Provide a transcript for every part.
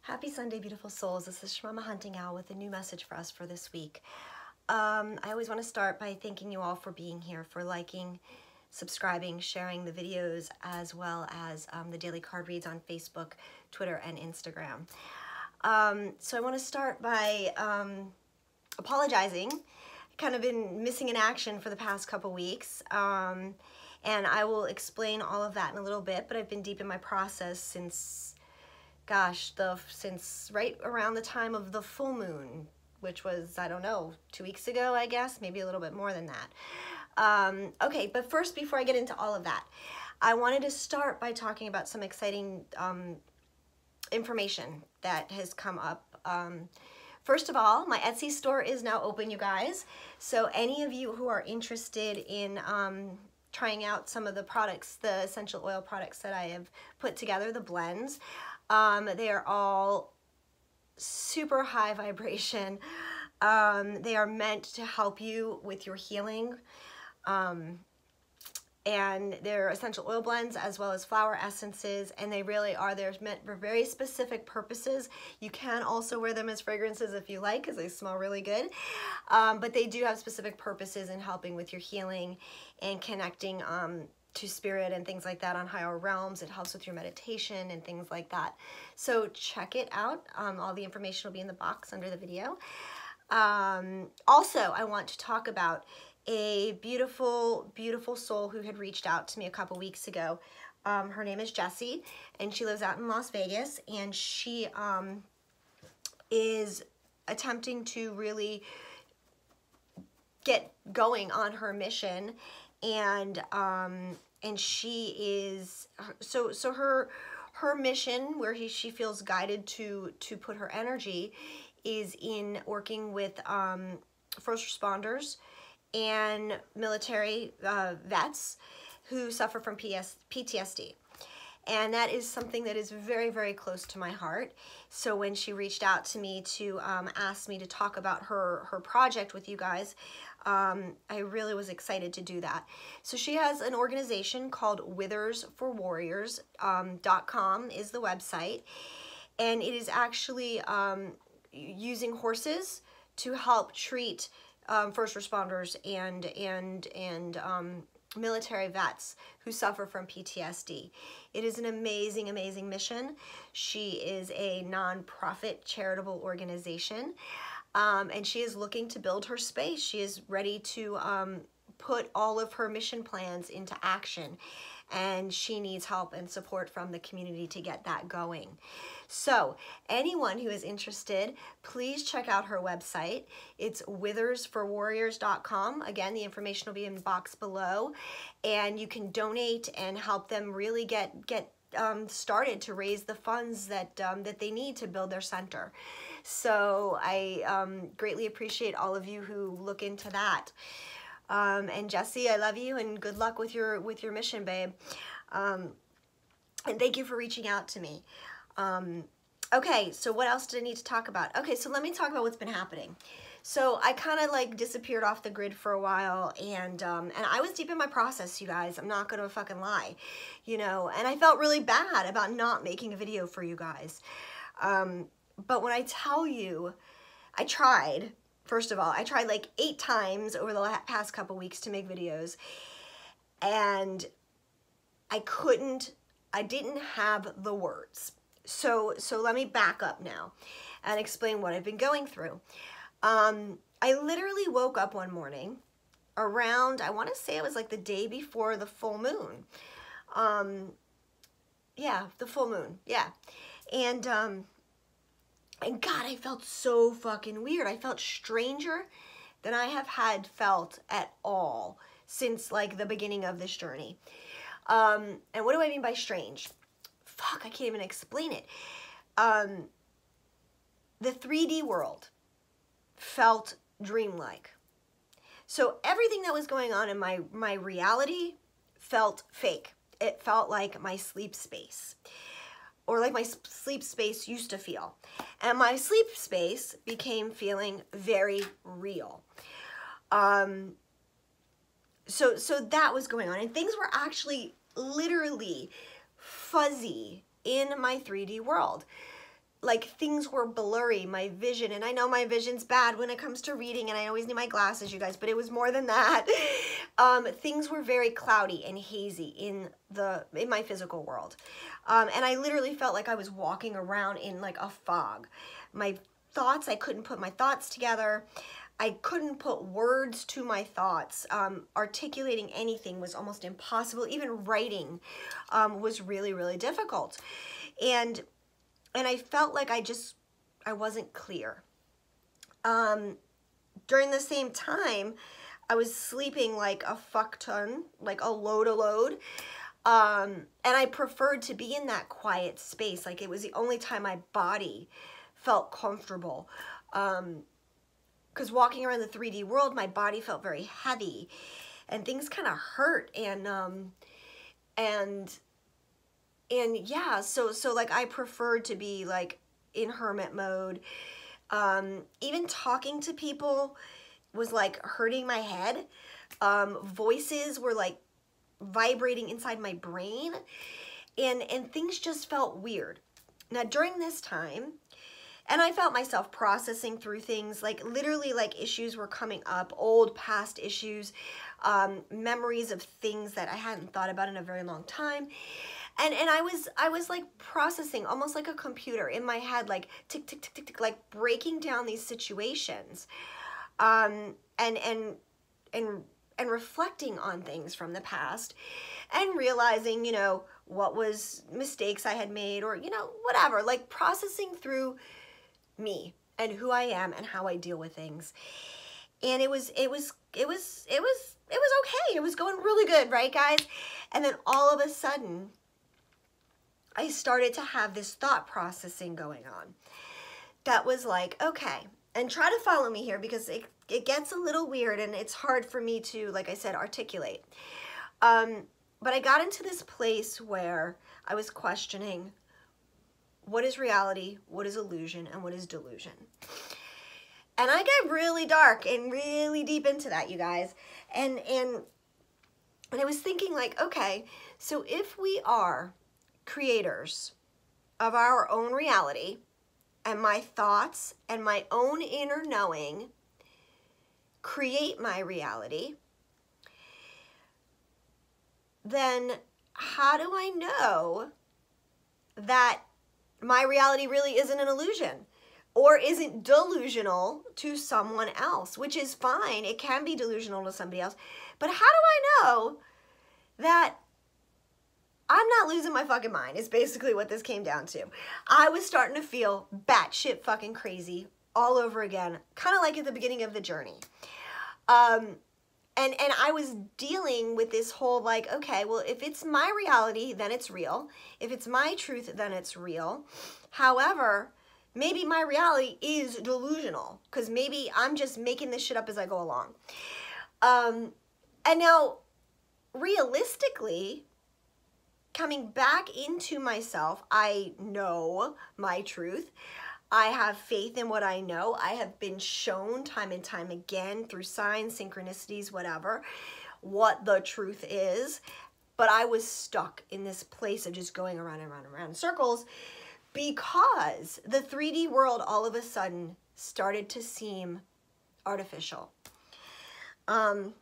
Happy Sunday, beautiful souls. This is Shamama Hunting Owl with a new message for us for this week. I always want to start by thanking you all for being here, for liking, subscribing, sharing the videos, as well as the daily card reads on Facebook, Twitter, and Instagram. So I want to start by apologizing. I've kind of been missing in action for the past couple weeks. And I will explain all of that in a little bit, but I've been deep in my process since since right around the time of the full moon, which was, I don't know, 2 weeks ago, I guess, maybe a little bit more than that. Okay, but first, before I get into all of that, I wanted to start by talking about some exciting information that has come up. First of all, my Etsy store is now open, you guys. So any of you who are interested in trying out some of the products, the essential oil products that I have put together, the blends, they are all super high vibration. They are meant to help you with your healing. And they're essential oil blends as well as flower essences, and they really are, they're meant for very specific purposes. You can also wear them as fragrances if you like, because they smell really good. But they do have specific purposes in helping with your healing and connecting to spirit and things like that on higher realms. It helps with your meditation and things like that. So check it out. All the information will be in the box under the video. Also, I want to talk about a beautiful, beautiful soul who had reached out to me a couple weeks ago. Her name is Jessie, and she lives out in Las Vegas, and she is attempting to really get going on her mission, and she is her mission, where she feels guided to put her energy, is in working with first responders and military vets who suffer from PTSD. And that is something that is very, very close to my heart. So when she reached out to me to ask me to talk about her project with you guys, I really was excited to do that. So she has an organization called withersforwarriors.com is the website. And it is actually using horses to help treat first responders and military vets who suffer from PTSD. It is an amazing, amazing mission. She is a nonprofit charitable organization, and she is looking to build her space. She is ready to put all of her mission plans into action, and she needs help and support from the community to get that going. So anyone who is interested, please check out her website. It's withersforwarriors.com. Again, the information will be in the box below, and you can donate and help them really get started to raise the funds that they need to build their center. So I greatly appreciate all of you who look into that. And Jessie, I love you, and good luck with your mission, babe. And thank you for reaching out to me. Okay, so what else did I need to talk about? Okay, so let me talk about what's been happening. So I kind of like disappeared off the grid for a while, and I was deep in my process, you guys. I'm not gonna fucking lie, you know, and I felt really bad about not making a video for you guys. But when I tell you, I tried. First of all, I tried like 8 times over the past couple weeks to make videos, and I didn't have the words. So let me back up now and explain what I've been going through. I literally woke up one morning around, I want to say it was like the day before the full moon. Yeah, the full moon, yeah. And God, I felt so fucking weird. I felt stranger than I have had felt at all since like the beginning of this journey. And what do I mean by strange? Fuck, I can't even explain it. The 3D world felt dreamlike. So everything that was going on in my reality felt fake. It felt like my sleep space, or like my sleep space used to feel. And my sleep space became feeling very real. So that was going on, and things were actually literally fuzzy in my 3D world. like things were blurry, my vision, and I know my vision's bad when it comes to reading, and I always need my glasses, you guys, but it was more than that. Things were very cloudy and hazy in my physical world. And I literally felt like I was walking around in like a fog. My thoughts, I couldn't put my thoughts together. I couldn't put words to my thoughts. Articulating anything was almost impossible. Even writing was really, really difficult. And I felt like I wasn't clear. During the same time, I was sleeping like a fuck ton, like a load. And I preferred to be in that quiet space. Like it was the only time my body felt comfortable. Because walking around the 3D world, my body felt very heavy and things kind of hurt. And yeah, so like I preferred to be like in hermit mode. Even talking to people was like hurting my head. Voices were like vibrating inside my brain, and things just felt weird. Now during this time, and I felt myself processing through things, like literally like issues were coming up, old past issues, memories of things that I hadn't thought about in a very long time. And I was like processing almost like a computer in my head, like tick, tick, tick, tick, tick, like breaking down these situations, and reflecting on things from the past and realizing, you know, what was mistakes I had made, or, you know, whatever, like processing through me and who I am and how I deal with things. And it was okay. It was going really good, right, guys? And then all of a sudden, I started to have this thought processing going on that was like, okay, and try to follow me here because it gets a little weird and it's hard for me to, like I said, articulate. But I got into this place where I was questioning, what is reality, what is illusion, and what is delusion? And I get really dark and really deep into that, you guys. And I was thinking like, okay, so if we are creators of our own reality, and my thoughts and my own inner knowing create my reality, then how do I know that my reality really isn't an illusion or isn't delusional to someone else? Which is fine, it can be delusional to somebody else, but how do I know that I'm not losing my fucking mind is basically what this came down to. I was starting to feel batshit fucking crazy all over again, kind of like at the beginning of the journey. And I was dealing with this whole like, okay, well, if it's my reality, then it's real. If it's my truth, then it's real. However, maybe my reality is delusional because maybe I'm just making this shit up as I go along. And now, realistically, coming back into myself, I know my truth. I have faith in what I know. I have been shown time and time again through signs, synchronicities, whatever, what the truth is. But I was stuck in this place of just going around and around and around in circles because the 3D world all of a sudden started to seem artificial. On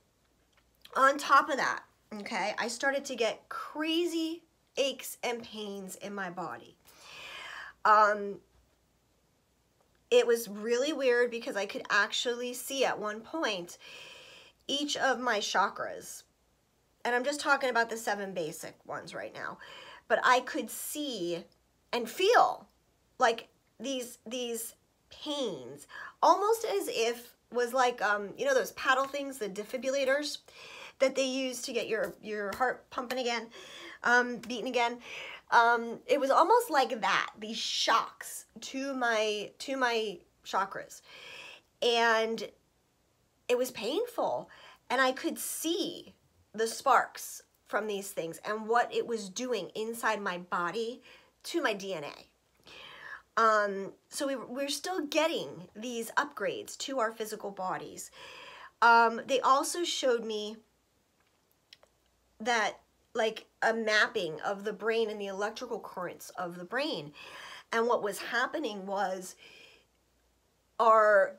top of that, okay, I started to get crazy aches and pains in my body. It was really weird because I could actually see at one point each of my chakras. And I'm just talking about the 7 basic ones right now. But I could see and feel like these pains, almost as if was like, you know those paddle things, the defibrillators that they use to get your heart pumping again, beating again. It was almost like that, these shocks to my chakras. And it was painful. And I could see the sparks from these things and what it was doing inside my body to my DNA. So we're still getting these upgrades to our physical bodies. They also showed me that like a mapping of the brain and the electrical currents of the brain. And what was happening was our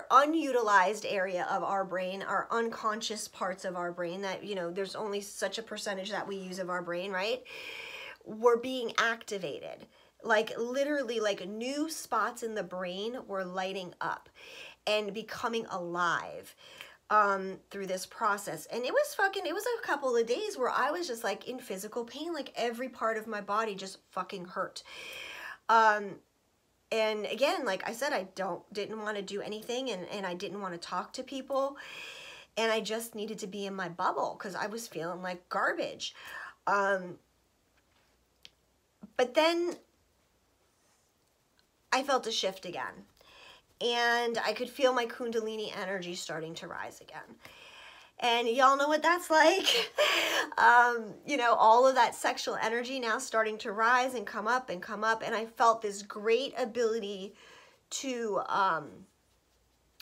unutilized area of our brain, our unconscious parts of our brain that, you know, there's only such a percentage that we use of our brain, right? Were being activated. Like literally, like new spots in the brain were lighting up and becoming alive through this process. And it was a couple of days where I was just like in physical pain, like every part of my body just fucking hurt. And again, like I said, I didn't want to do anything, and I didn't want to talk to people, and I just needed to be in my bubble because I was feeling like garbage. But then I felt a shift again, and I could feel my Kundalini energy starting to rise again. And y'all know what that's like. You know, all of that sexual energy now starting to rise and come up and come up. And I felt this great ability to,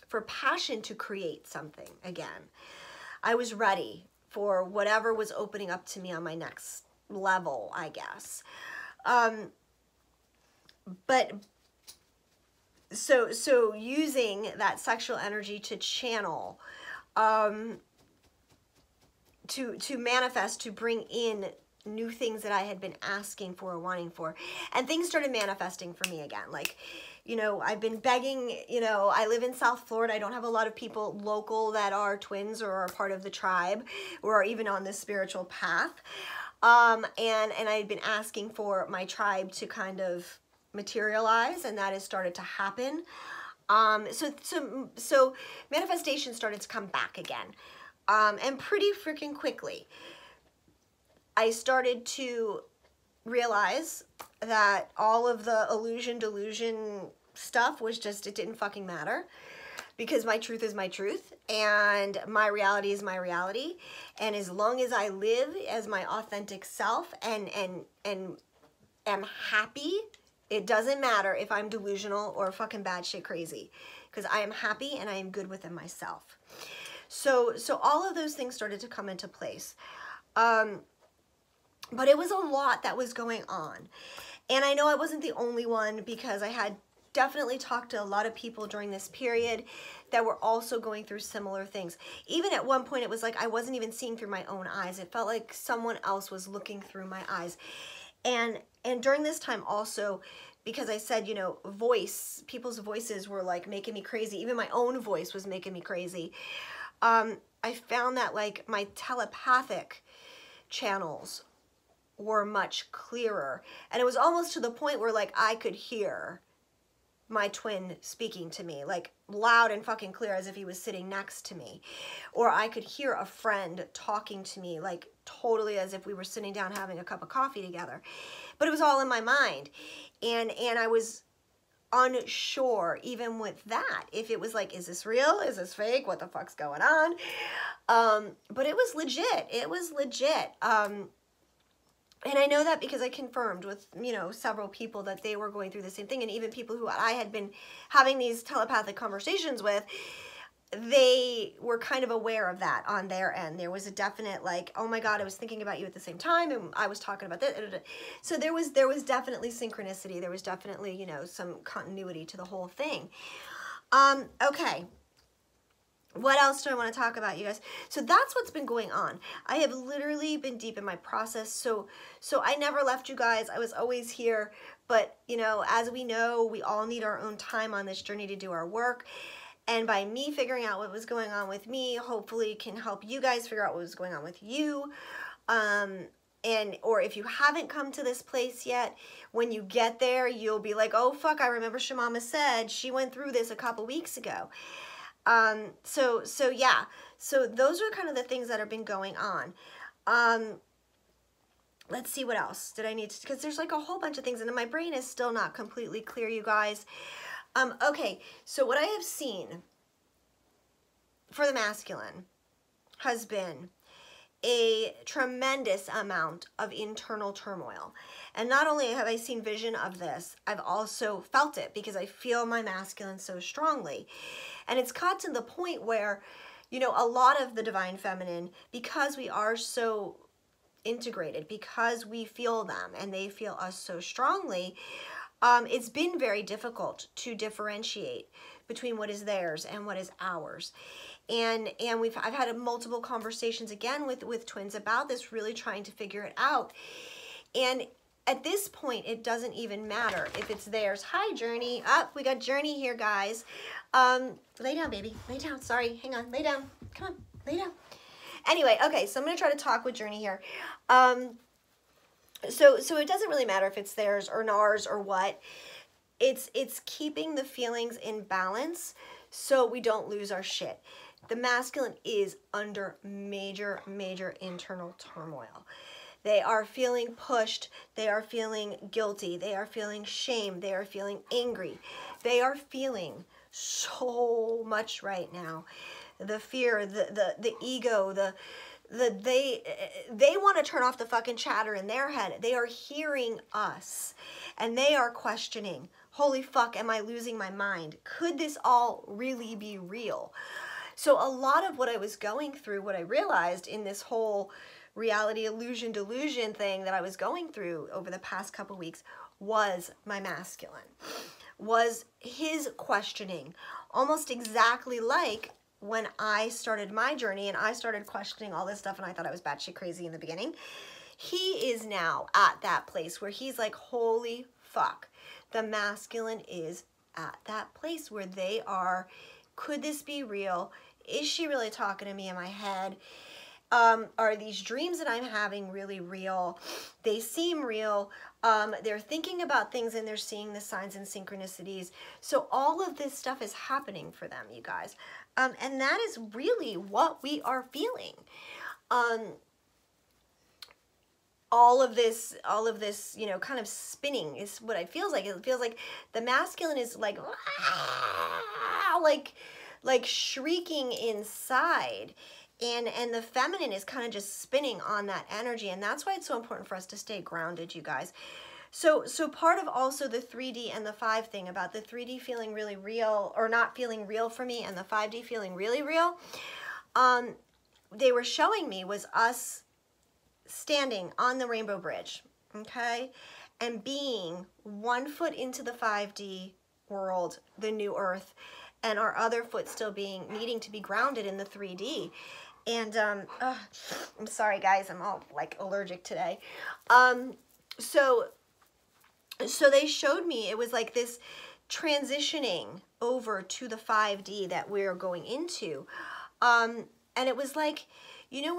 for passion to create something again. I was ready for whatever was opening up to me on my next level, I guess. But so using that sexual energy to channel, to manifest, to bring in new things that I had been asking for or wanting for. And things started manifesting for me again. Like, you know, I've been begging, you know, I live in South Florida. I don't have a lot of people local that are twins or are part of the tribe or are even on this spiritual path. And I had been asking for my tribe to kind of materialize, and that has started to happen. So manifestation started to come back again. And pretty freaking quickly, I started to realize that all of the illusion, delusion stuff was just, it didn't fucking matter, because my truth is my truth and my reality is my reality. And as long as I live as my authentic self and am happy, it doesn't matter if I'm delusional or fucking batshit crazy, because I am happy and I am good within myself. So all of those things started to come into place. But it was a lot that was going on. And I know I wasn't the only one, because I had definitely talked to a lot of people during this period that were also going through similar things. Even at one point, it was like I wasn't even seeing through my own eyes. It felt like someone else was looking through my eyes. And during this time also, because I said, you know, people's voices were like making me crazy. Even my own voice was making me crazy. I found that like my telepathic channels were much clearer, and it was almost to the point where like I could hear my twin speaking to me, like loud and fucking clear, as if he was sitting next to me. Or I could hear a friend talking to me, like totally as if we were sitting down having a cup of coffee together. But it was all in my mind, and I was unsure even with that, if it was like, is this real, is this fake, what the fuck's going on? But it was legit. And I know that because I confirmed with, you know, several people that they were going through the same thing, and even people who I had been having these telepathic conversations with, they were kind of aware of that on their end. There was a definite like, oh my God, I was thinking about you at the same time, and I was talking about that. So there was definitely synchronicity. There was definitely, you know, some continuity to the whole thing. Okay. What else do I want to talk about, you guys? So that's what's been going on. I have literally been deep in my process. So I never left you guys. I was always here. But, you know, as we know, we all need our own time on this journey to do our work. And by me figuring out what was going on with me, hopefully can help you guys figure out what was going on with you. Or if you haven't come to this place yet, when you get there, you'll be like, oh, fuck, I remember Shamama said she went through this a couple weeks ago. So yeah, so those are kind of the things that have been going on. Let's see what else did I need to, because there's like a whole bunch of things, and my brain is still not completely clear, you guys. Okay, so what I have seen for the masculine has been a tremendous amount of internal turmoil. And not only have I seen vision of this, I've also felt it, because I feel my masculine so strongly. And it's got to the point where, you know, a lot of the divine feminine, because we are so integrated, because we feel them and they feel us so strongly, it's been very difficult to differentiate between what is theirs and what is ours. And I've had multiple conversations again with twins about this, really trying to figure it out. And at this point, it doesn't even matter if it's theirs. Hi, Journey. We got Journey here, guys. Lay down, baby. Lay down. Sorry. Hang on. Lay down. Come on. Lay down. Anyway, okay, so I'm going to try to talk with Journey here. So it doesn't really matter if it's theirs or ours or what. It's keeping the feelings in balance so we don't lose our shit. The masculine is under major, major internal turmoil. They are feeling pushed. They are feeling guilty. They are feeling shame. They are feeling angry. They are feeling so much right now. The fear, the ego, they want to turn off the fucking chatter in their head. They are hearing us and they are questioning, holy fuck, am I losing my mind? Could this all really be real? So a lot of what I was going through, what I realized in this whole reality illusion delusion thing that I was going through over the past couple weeks, was my masculine, was his questioning, almost exactly like when I started my journey and I started questioning all this stuff and I thought I was batshit crazy in the beginning. He is now at that place where he's like, holy fuck, the masculine is at that place where they are, could this be real? Is she really talking to me in my head? Are these dreams that I'm having really real? They seem real. They're thinking about things and they're seeing the signs and synchronicities. So all of this stuff is happening for them, you guys. And that is really what we are feeling. All of this, you know, kind of spinning is what it feels like. It feels like the masculine is like shrieking inside. And the feminine is kind of just spinning on that energy. And that's why it's so important for us to stay grounded, you guys. So part of also the 3D and the 5 thing about the 3D feeling really real or not feeling real for me and the 5D feeling really real, they were showing me was us standing on the Rainbow Bridge, okay? And being 1 foot into the 5D world, the new earth, and our other foot still needing to be grounded in the 3D. And I'm sorry guys, I'm all like allergic today. So they showed me it was like this transitioning over to the 5D that we're going into. And it was like, you know,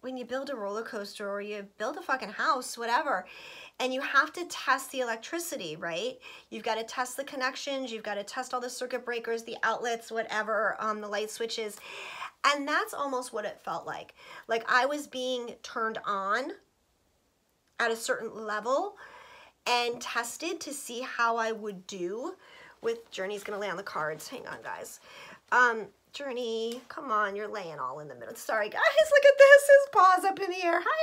when you build a roller coaster or you build a fucking house, whatever, and you have to test the electricity, right? You've got to test the connections, you've got to test all the circuit breakers, the outlets, whatever, the light switches. And that's almost what it felt like. Like I was being turned on at a certain level and tested to see how I would do with, Journey's gonna lay on the cards. Hang on, guys. Journey, come on, you're laying all in the middle. Sorry, guys, look at this. His paws up in the air. Hi,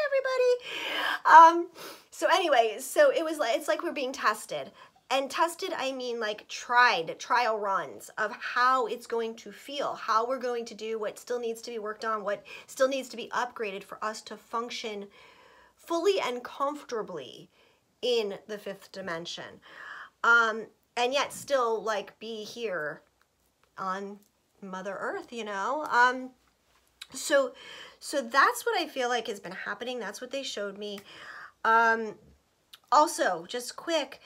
everybody. So anyway, so it was like, it's like we're being tested. And tested, I mean like trial runs of how it's going to feel, how we're going to do what still needs to be worked on, what still needs to be upgraded for us to function fully and comfortably in the 5th dimension. And yet still like be here on Mother Earth, you know? So that's what I feel like has been happening. That's what they showed me. Also, just quick,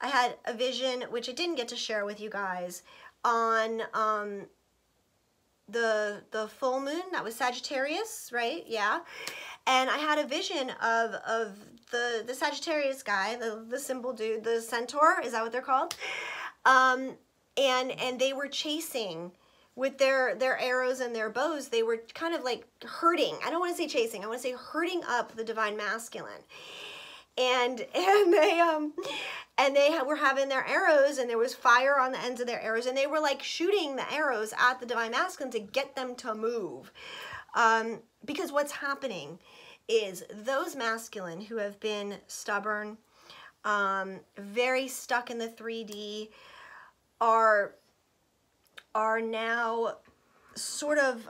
I had a vision, which I didn't get to share with you guys, on the full moon. That was Sagittarius, right? Yeah. And I had a vision of the Sagittarius guy, the symbol dude, the centaur, is that what they're called? And they were chasing with their arrows and their bows. They were kind of like herding. I don't want to say chasing. I want to say herding up the divine masculine. And they were having their arrows, and there was fire on the ends of their arrows, and they were like shooting the arrows at the divine masculine to get them to move. Because what's happening is those masculine who have been stubborn, very stuck in the 3D, are now sort of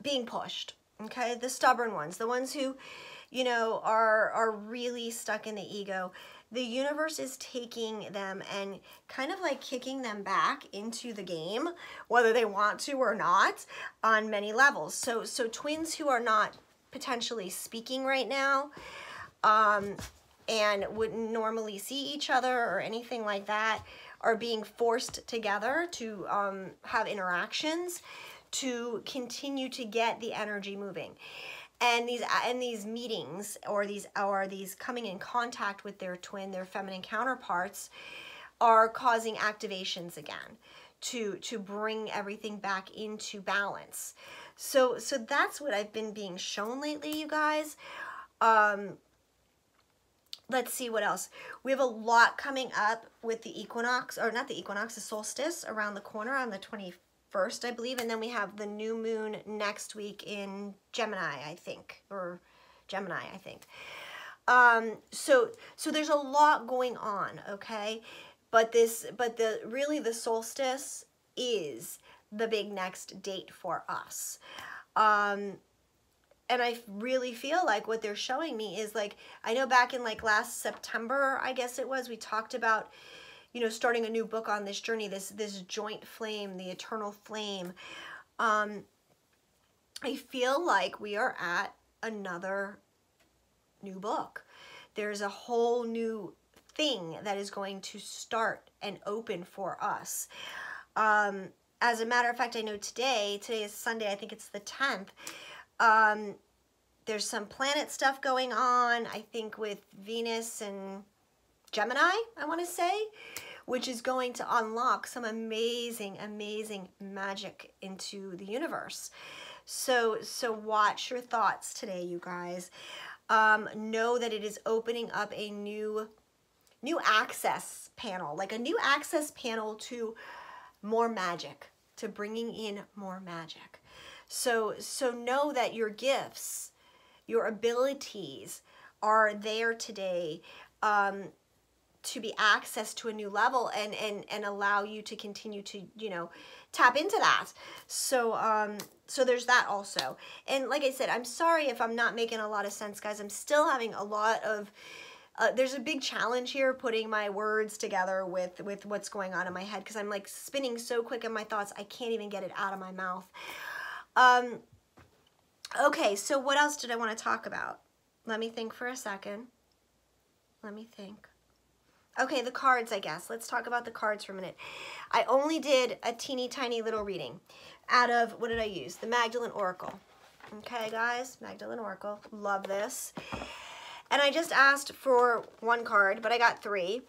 being pushed. Okay, the stubborn ones, the ones who, you know, are really stuck in the ego. The universe is taking them and kind of like kicking them back into the game, whether they want to or not, on many levels. So twins who are not potentially speaking right now, and wouldn't normally see each other or anything like that, are being forced together to have interactions to continue to get the energy moving. And these meetings, or these coming in contact with their twin, their feminine counterparts, are causing activations again to bring everything back into balance. So that's what I've been being shown lately, you guys. Let's see what else. We have a lot coming up with the equinox, or not the equinox, the solstice around the corner on the 21st, I believe. And then we have the new moon next week in Gemini, I think, or Gemini, I think. So there's a lot going on, okay? But really the solstice is the big next date for us. And I really feel like what they're showing me is, like, I know back in like last September, I guess it was, we talked about, you know, starting a new book on this journey, this joint flame, the eternal flame. I feel like we are at another new book. There's a whole new thing that is going to start and open for us. As a matter of fact, I know today is Sunday, I think it's the 10th. There's some planet stuff going on, I think with Venus and Gemini, I want to say, which is going to unlock some amazing, amazing magic into the universe. So watch your thoughts today, you guys. Know that it is opening up a new access panel, like a new access panel to more magic, to bringing in more magic. So know that your gifts, your abilities are there today to be accessed to a new level and allow you to continue to, you know, tap into that. So there's that also. And like I said, I'm sorry if I'm not making a lot of sense, guys. I'm still having a lot of there's a big challenge here putting my words together with what's going on in my head, because I'm like spinning so quick in my thoughts, I can't even get it out of my mouth. Okay, so what else did I want to talk about? Let me think for a second. Let me think. Okay, the cards, I guess. Let's talk about the cards for a minute. I only did a teeny tiny little reading out of, what did I use? The Magdalene Oracle. Okay, guys, Magdalene Oracle. Love this. And I just asked for one card, but I got 3,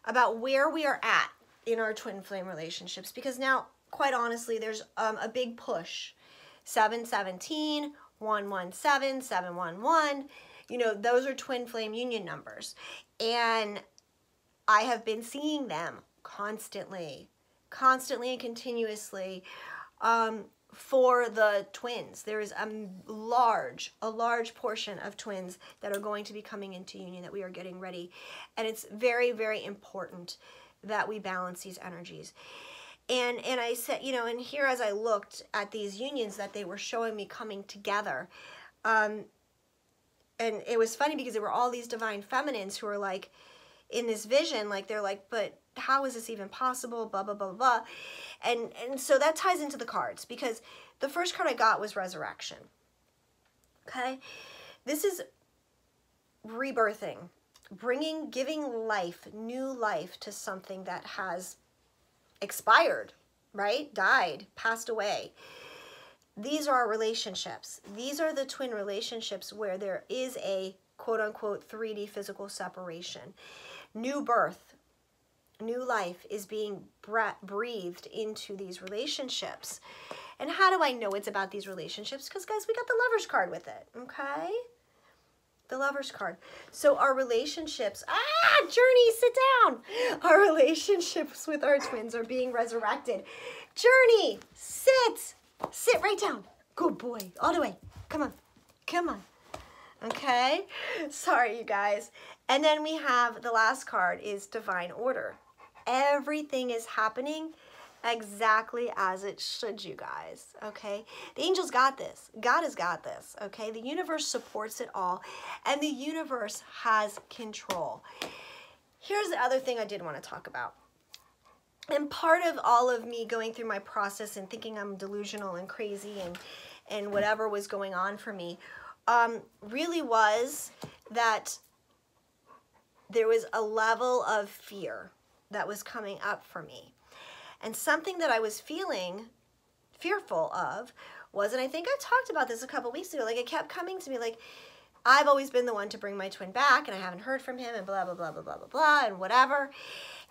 about where we are at in our twin flame relationships. Because now, quite honestly, there's a big push. 717, 117, 711, you know, those are twin flame union numbers. And I have been seeing them constantly and continuously for the twins. There is a large portion of twins that are going to be coming into union that we are getting ready. And it's very, very important that we balance these energies. And I said, you know, and here as I looked at these unions that they were showing me coming together, and it was funny because there were all these divine feminines who were like, in this vision, like they're like, but how is this even possible, blah, blah, blah, blah. And so that ties into the cards, because the first card I got was resurrection. Okay? This is rebirthing, giving life, new life to something that has expired, right? Died, passed away. These are our relationships. These are the twin relationships where there is a quote-unquote 3D physical separation. New birth, new life is being breathed into these relationships. And how do I know it's about these relationships? Because, guys, we got the Lover's card with it, okay? The Lover's card. So our relationships, Journey, sit down. Our relationships with our twins are being resurrected. Journey, sit right down. Good boy, all the way. Come on. Okay, sorry you guys. And then we have the last card is divine order. Everything is happening exactly as it should, you guys, okay? The angels got this. God has got this, okay? The universe supports it all, and the universe has control. Here's the other thing I did want to talk about. And part of all of me going through my process and thinking I'm delusional and crazy and whatever was going on for me, really was that there was a level of fear that was coming up for me. And something that I was feeling fearful of was, and I think I talked about this a couple weeks ago, like it kept coming to me, like, I've always been the one to bring my twin back and I haven't heard from him and blah, blah, blah, blah, blah, blah, blah, and whatever.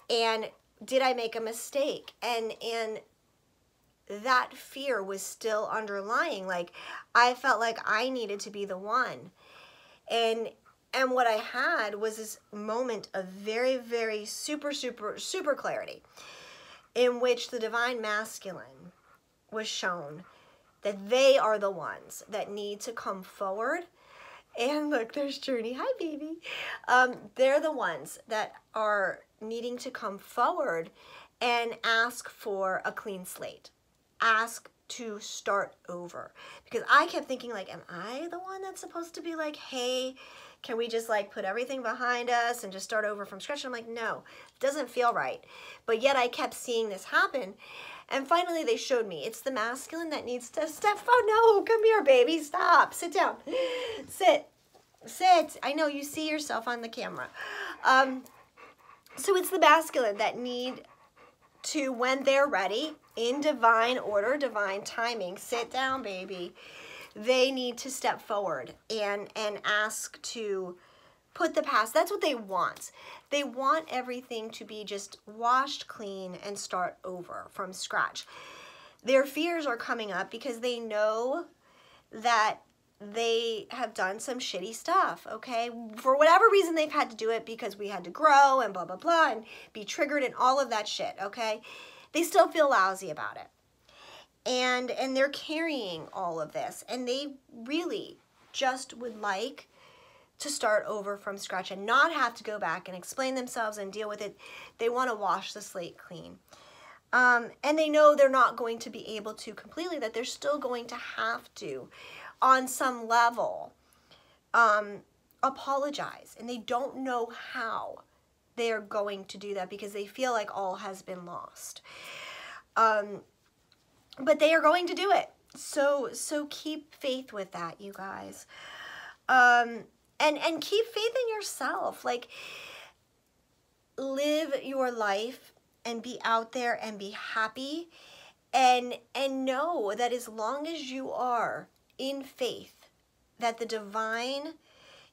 And did I make a mistake? And that fear was still underlying. Like, I felt like I needed to be the one. And what I had was this moment of very, very super clarity in which the divine masculine was shown that they are the ones that need to come forward. And look, there's Journey. Hi, baby. They're the ones that are needing to come forward and ask for a clean slate. Ask to start over. Because I kept thinking, like, am I the one that's supposed to be like, hey, can we just like put everything behind us and just start over from scratch? And I'm like, no, it doesn't feel right. But yet I kept seeing this happen. And finally they showed me it's the masculine that needs to step. Oh no, come here, baby. Stop. Sit down. Sit. I know you see yourself on the camera. So it's the masculine that need to, when they're ready, in divine order, divine timing, sit down, baby. They need to step forward and ask to put the past. That's what they want. They want everything to be just washed clean and start over from scratch. Their fears are coming up because they know that they have done some shitty stuff, okay? For whatever reason, they've had to do it because we had to grow and blah, blah, blah, and be triggered and all of that shit, okay? They still feel lousy about it. And they're carrying all of this, and they really just would like to start over from scratch and not have to go back and explain themselves and deal with it. They want to wash the slate clean. And they know they're not going to be able to completely, that they're still going to have to, on some level, apologize. And they don't know how they're going to do that because they feel like all has been lost. But they are going to do it. So keep faith with that, you guys. And keep faith in yourself. Like, live your life and be out there and be happy. And know that as long as you are in faith, that the divine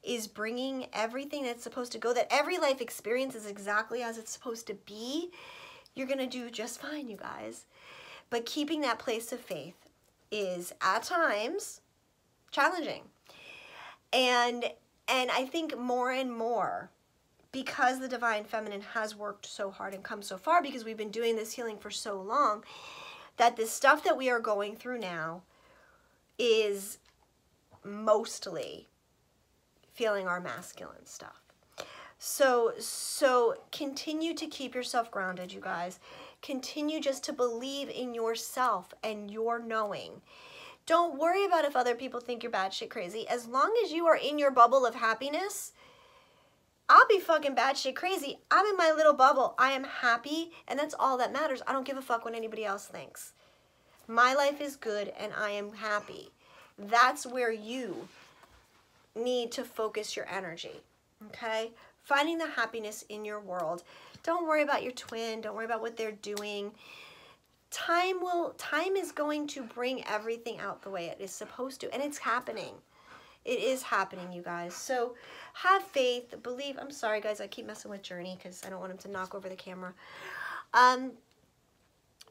is bringing everything that's supposed to go, that every life experience is exactly as it's supposed to be, you're going to do just fine, you guys. But keeping that place of faith is, at times, challenging. And I think more and more, because the divine feminine has worked so hard and come so far, because we've been doing this healing for so long, that the stuff that we are going through now is mostly feeling our masculine stuff. So continue to keep yourself grounded, you guys. Continue just to believe in yourself and your knowing. Don't worry about if other people think you're batshit crazy. As long as you are in your bubble of happiness, I'll be fucking batshit crazy. I'm in my little bubble. I am happy, and that's all that matters. I don't give a fuck what anybody else thinks. My life is good, and I am happy. That's where you need to focus your energy, okay? Finding the happiness in your world. Don't worry about your twin. Don't worry about what they're doing. Time is going to bring everything out the way it is supposed to, and it's happening. It is happening, you guys. So have faith, believe. I'm sorry, guys. I keep messing with Journey because I don't want him to knock over the camera.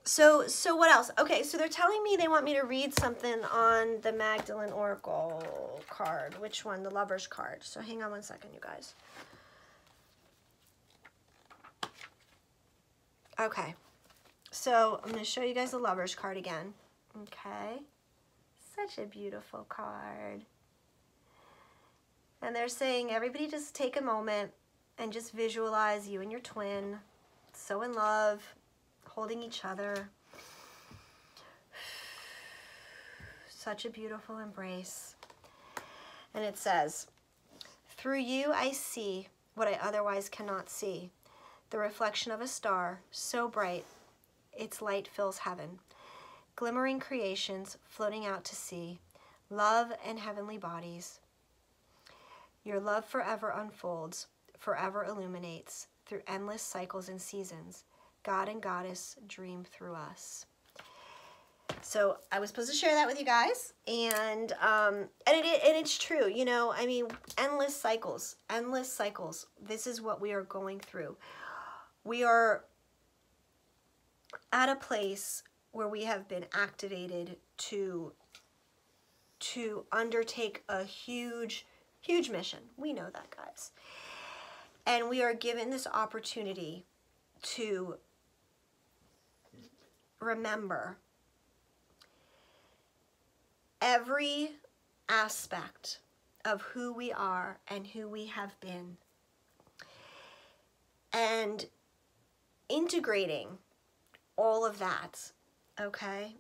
So what else? Okay, so they're telling me they want me to read something on the Magdalene Oracle card. Which one? The Lover's card. So hang on one second, you guys. Okay. So I'm going to show you guys the Lover's card again. Okay. Such a beautiful card. And they're saying, everybody just take a moment and just visualize you and your twin so in love. holding each other. Such a beautiful embrace. And it says, through you I see what I otherwise cannot see. The reflection of a star, so bright, its light fills heaven. Glimmering creations floating out to sea. Love and heavenly bodies. Your love forever unfolds, forever illuminates, through endless cycles and seasons. God and Goddess dream through us. So I was supposed to share that with you guys, and it's true, you know. I mean, endless cycles, endless cycles. This is what we are going through. We are at a place where we have been activated to undertake a huge mission. We know that, guys. And we are given this opportunity to remember every aspect of who we are and who we have been, and integrating all of that, okay?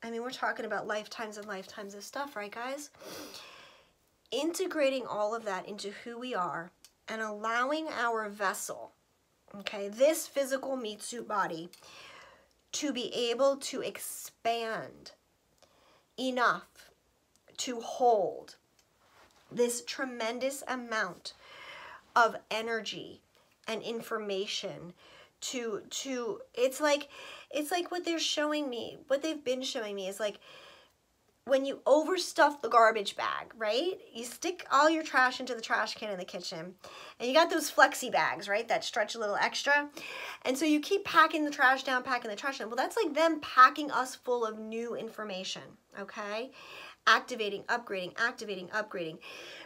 I mean, we're talking about lifetimes and lifetimes of stuff, right, guys? Integrating all of that into who we are and allowing our vessel, okay, this physical meat suit body, to be able to expand enough to hold this tremendous amount of energy and information to it's like what they're showing me, what they've been showing me is like when you overstuff the garbage bag, right? You stick all your trash into the trash can in the kitchen, and you got those flexi bags, right, that stretch a little extra, and so you keep packing the trash down. Well, that's like them packing us full of new information, okay? Activating, upgrading, activating, upgrading.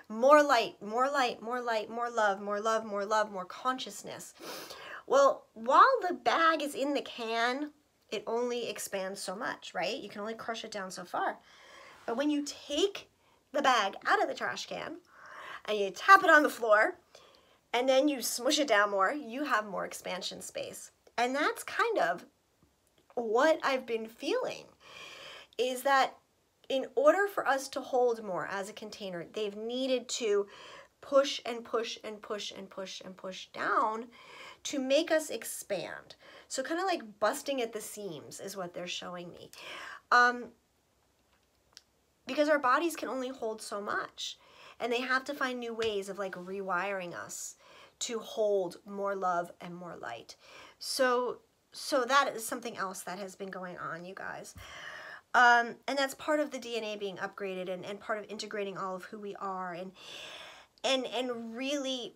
More light, more light, more light, more love, more love, more love, more consciousness. Well, while the bag is in the can, it only expands so much, right? You can only crush it down so far. But when you take the bag out of the trash can and you tap it on the floor and then you smush it down more, you have more expansion space. And that's kind of what I've been feeling, is that in order for us to hold more as a container, they've needed to push and push and push and push and push down to make us expand. So kind of like busting at the seams is what they're showing me. Because our bodies can only hold so much, and they have to find new ways of like rewiring us to hold more love and more light. So that is something else that has been going on, you guys. And that's part of the DNA being upgraded, and part of integrating all of who we are, and really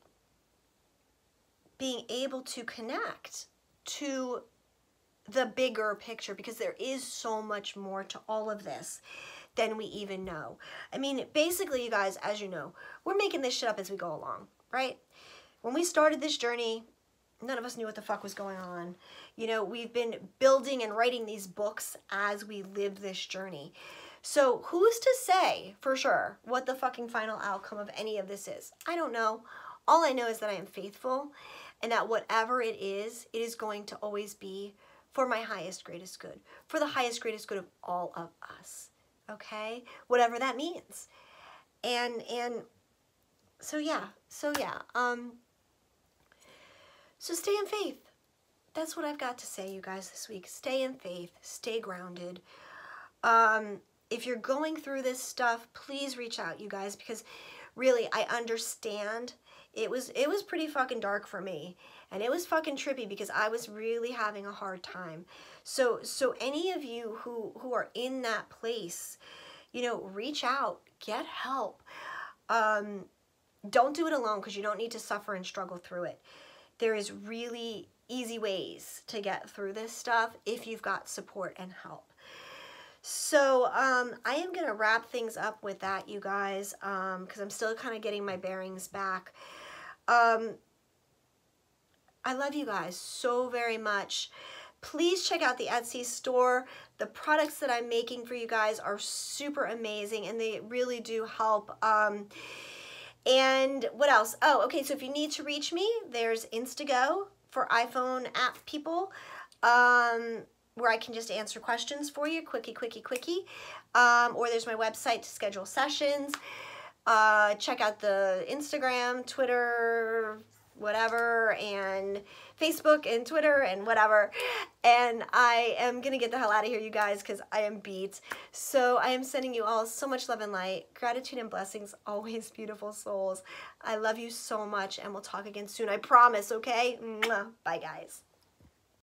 being able to connect to the bigger picture, because there is so much more to all of this than we even know. I mean, basically, you guys, as you know, we're making this shit up as we go along, right? When we started this journey, none of us knew what the fuck was going on. You know, we've been building and writing these books as we live this journey. So who's to say for sure what the fucking final outcome of any of this is? I don't know. All I know is that I am faithful, and that whatever it is going to always be for my highest, greatest good, for the highest, greatest good of all of us. Okay? Whatever that means. And so yeah. So stay in faith. That's what I've got to say, you guys, this week. Stay in faith. Stay grounded. If you're going through this stuff, please reach out, you guys, because really, I understand. It was pretty fucking dark for me, and it was fucking trippy because I was really having a hard time. So any of you who are in that place, you know, reach out, get help. Don't do it alone, because you don't need to suffer and struggle through it. There is really easy ways to get through this stuff if you've got support and help. So I am going to wrap things up with that, you guys, because I'm still kind of getting my bearings back. I love you guys so very much. Please check out the Etsy store. The products that I'm making for you guys are super amazing, and they really do help. And what else? Oh, okay, so if you need to reach me, there's Instago for iPhone app people. where I can just answer questions for you, quickie. Or there's my website to schedule sessions. Check out the Instagram, Twitter, whatever, and Facebook and Twitter and whatever. And I am gonna get the hell out of here, you guys, because I am beat. So I am sending you all so much love and light, gratitude and blessings always, beautiful souls. I love you so much, and we'll talk again soon, I promise. Okay, Mwah. Bye guys.